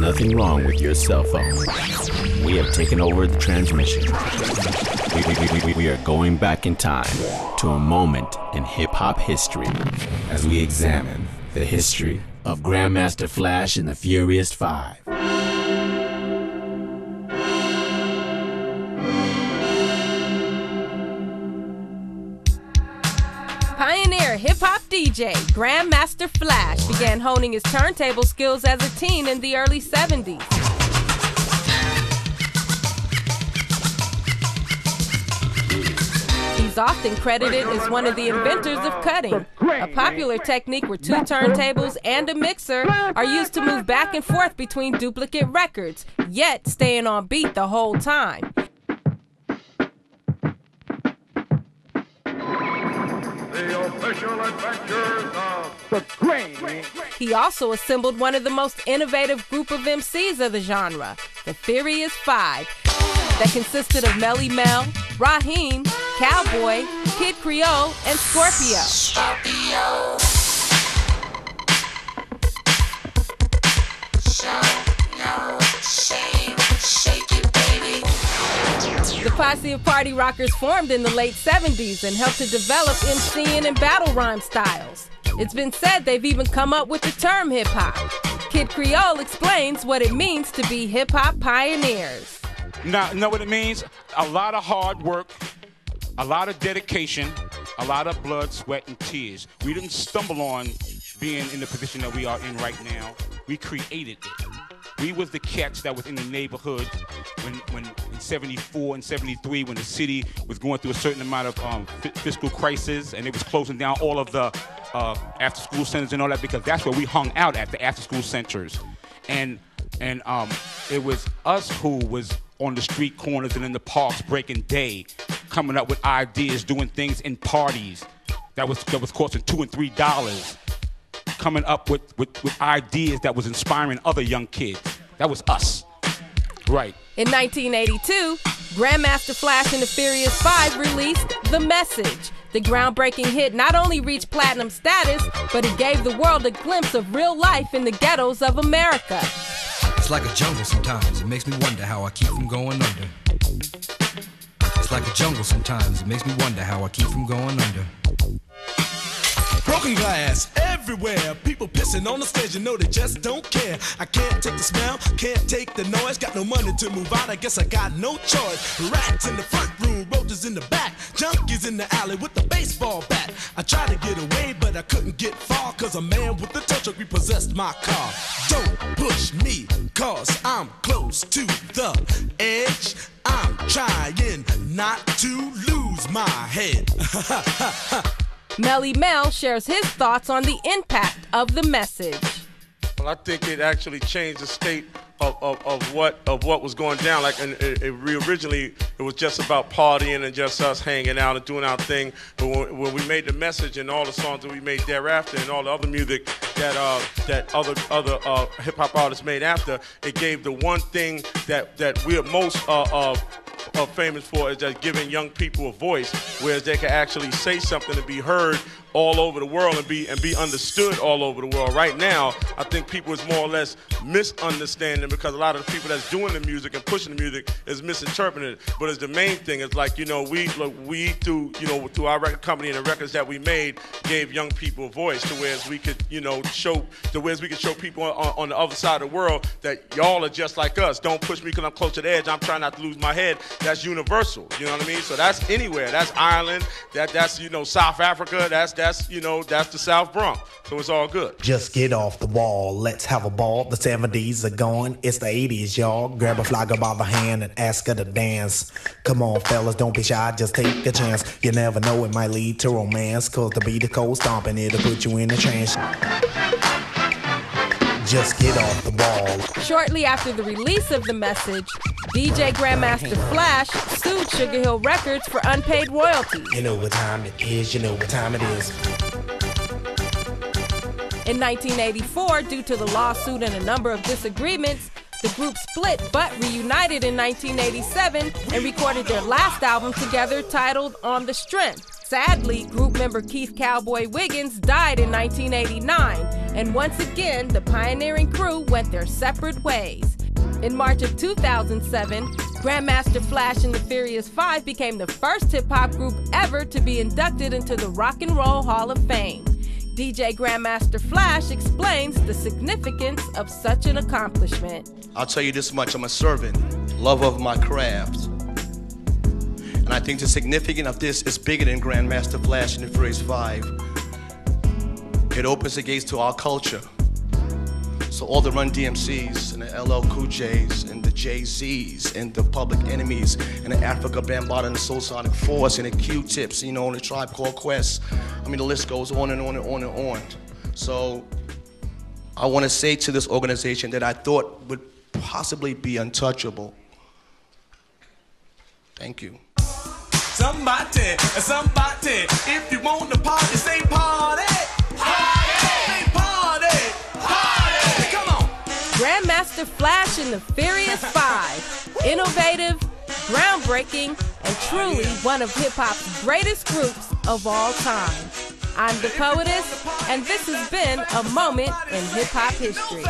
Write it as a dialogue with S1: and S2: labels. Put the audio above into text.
S1: nothing wrong with your cell phone. We have taken over the transmission. We are going back in time to a moment in hip-hop history as we examine the history of Grandmaster Flash and the Furious Five.
S2: Pioneer hip-hop DJ Grandmaster Flash began honing his turntable skills as a teen in the early 70s. He's often credited as one of the inventors of cutting, a popular technique where two turntables and a mixer are used to move back and forth between duplicate records, yet staying on beat the whole time.
S3: The official adventures of the Grain.
S2: He also assembled one of the most innovative group of MCs of the genre, the Furious Five, that consisted of Melly Mel, Raheem, Cowboy, Kid Creole, and Scorpio. The posse of party rockers formed in the late 70s and helped to develop MCing and battle rhyme styles. It's been said they've even come up with the term hip-hop. Kid Creole explains what it means to be hip-hop pioneers.
S4: Now, know what it means? A lot of hard work, a lot of dedication, a lot of blood, sweat, and tears. We didn't stumble on being in the position that we are in right now. We created it. We was the cats that was in the neighborhood when in 74 and 73, when the city was going through a certain amount of fiscal crisis, and it was closing down all of the after-school centers and all that, because that's where we hung out at, the after-school centers. And it was us who was on the street corners and in the parks breaking day, coming up with ideas, doing things in parties that was costing $2 and $3, coming up with ideas that was inspiring other young kids. That was us. Right.
S2: In 1982, Grandmaster Flash and the Furious Five released The Message. The groundbreaking hit not only reached platinum status, but it gave the world a glimpse of real life in the ghettos of America.
S5: It's like a jungle sometimes. It makes me wonder how I keep from going under. It's like a jungle sometimes. It makes me wonder how I keep from going under.
S6: Broken glass everywhere. People pissing on the stage, you know they just don't care. I can't take the smell, can't take the noise. Got no money to move out, I guess I got no choice. Rats in the front room, roaches in the back, junkies in the alley with a baseball bat. I tried to get away, but I couldn't get far, cause a man with a tow truck repossessed my car. Don't push me, cause I'm close to the edge. I'm trying not to lose my head.
S2: Melly Mel shares his thoughts on the impact of The Message.
S7: Well, I think it actually changed the state of what was going down. Like, and originally it was just about partying and just us hanging out and doing our thing. But when we made The Message and all the songs that we made thereafter and all the other music that other hip hop artists made after, it gave the one thing that we are most famous for, is just giving young people a voice, whereas they can actually say something and be heard all over the world and be understood all over the world. Right now, I think people is more or less misunderstanding, because a lot of the people that's doing the music and pushing the music is misinterpreting it. But it's the main thing is, like, we through our record company and the records that we made, gave young people a voice, to whereas we could show people on the other side of the world that y'all are just like us. Don't push me because I'm close to the edge. I'm trying not to lose my head. That's universal. You know what I mean? So that's anywhere. That's Ireland. That's South Africa. That's the South Bronx. So it's all good.
S8: Just get off the wall. Let's have a ball. The 70s are gone. It's the 80s, y'all. Grab a flogger by the hand and ask her to dance. Come on, fellas, don't be shy. Just take a chance. You never know, it might lead to romance. Cause the beat of cold stomping, it'll put you in a trance. Just get off the wall.
S2: Shortly after the release of The Message, DJ Grandmaster Flash sued Sugar Hill Records for unpaid royalties.
S8: You know what time it is, you know what time it is.
S2: In 1984, due to the lawsuit and a number of disagreements, the group split but reunited in 1987 and recorded their last album together, titled On the Strength. Sadly, group member Keith Cowboy Wiggins died in 1989, and once again, the pioneering crew went their separate ways. In March of 2007, Grandmaster Flash and the Furious Five became the first hip-hop group ever to be inducted into the Rock and Roll Hall of Fame. DJ Grandmaster Flash explains the significance of such an accomplishment.
S9: I'll tell you this much, I'm a servant, lover of my craft. And I think the significance of this is bigger than Grandmaster Flash and the Furious Five. It opens the gates to our culture. So all the Run DMCs and the LL Cool J's and the Jay-Z's and the Public Enemies and the Africa Bambaataa and the Soul Sonic Force and the Q-Tips, you know, and the Tribe Called Quest. I mean, the list goes on and on and on and on. So I want to say to this organization that I thought would possibly be untouchable. Thank you.
S6: Somebody, if you want to party, say party.
S2: Grandmaster Flash and the Furious Five. Innovative, groundbreaking, and truly one of hip-hop's greatest groups of all time. I'm the Poetess, and this has been a moment in hip-hop history.